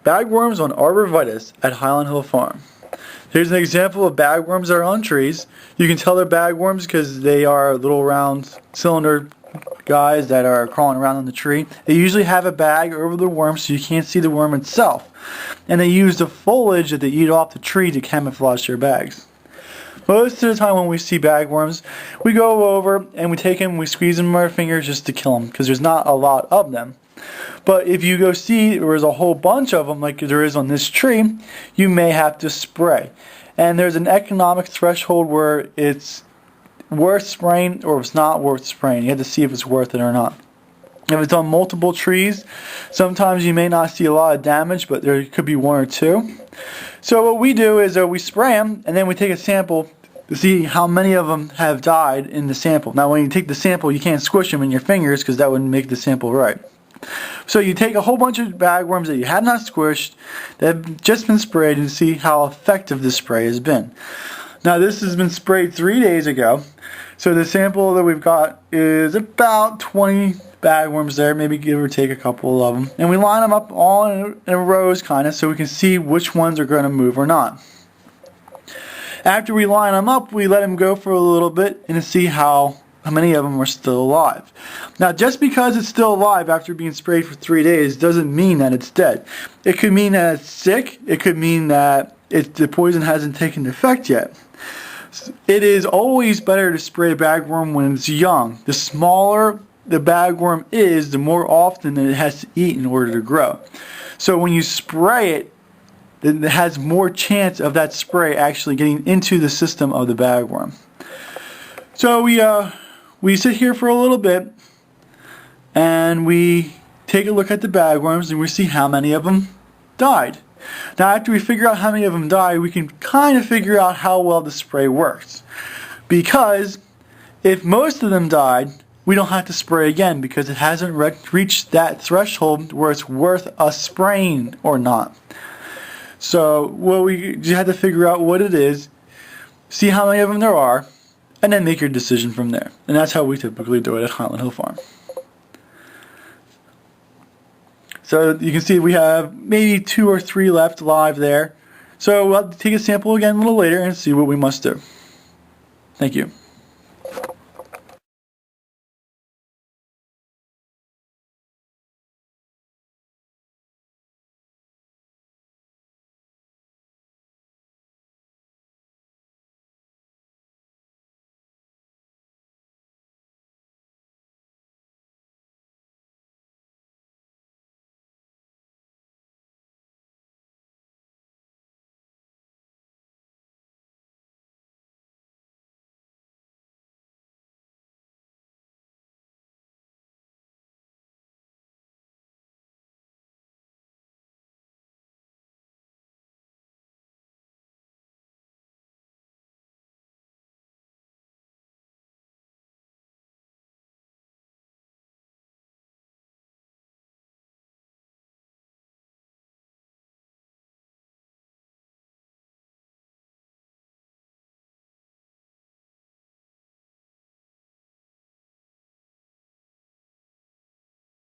Bagworms on arborvitae at Highland Hill Farm. Here's an example of bagworms that are on trees. You can tell they're bagworms because they are little round cylinder guys that are crawling around on the tree. They usually have a bag over the worm so you can't see the worm itself. And they use the foliage that they eat off the tree to camouflage their bags. Most of the time when we see bagworms, we go over and we take them, we squeeze them with our fingers just to kill them because there's not a lot of them. But if you go see there's a whole bunch of them like there is on this tree, you may have to spray. And there's an economic threshold where it's worth spraying or it's not worth spraying. You have to see if it's worth it or not. If it's on multiple trees, sometimes you may not see a lot of damage, but there could be one or two. So what we do is we spray them and then we take a sample to see how many of them have died in the sample. Now when you take the sample, you can't squish them in your fingers because that wouldn't make the sample right. So you take a whole bunch of bagworms that you have not squished, that have just been sprayed, and see how effective this spray has been. Now this has been sprayed 3 days ago. So the sample that we've got is about 20 bagworms there, maybe give or take a couple of them. And we line them up all in rows kind of so we can see which ones are going to move or not. After we line them up, we let them go for a little bit and see how many of them are still alive. Now just because it's still alive after being sprayed for 3 days doesn't mean that it's dead. It could mean that it's sick. It could mean that the poison hasn't taken effect yet. It is always better to spray a bagworm when it's young. The smaller the bagworm is, the more often that it has to eat in order to grow. So when you spray it, it has more chance of that spray actually getting into the system of the bagworm. So we sit here for a little bit and we take a look at the bagworms and we see how many of them died. Now after we figure out how many of them died, we can kind of figure out how well the spray works. Because if most of them died, we don't have to spray again because it hasn't reached that threshold where it's worth us spraying or not. So we just have to figure out what it is, see how many of them there are, and then make your decision from there. And that's how we typically do it at Highland Hill Farm. So you can see we have maybe 2 or 3 left live there. So we'll take a sample again a little later and see what we must do. Thank you.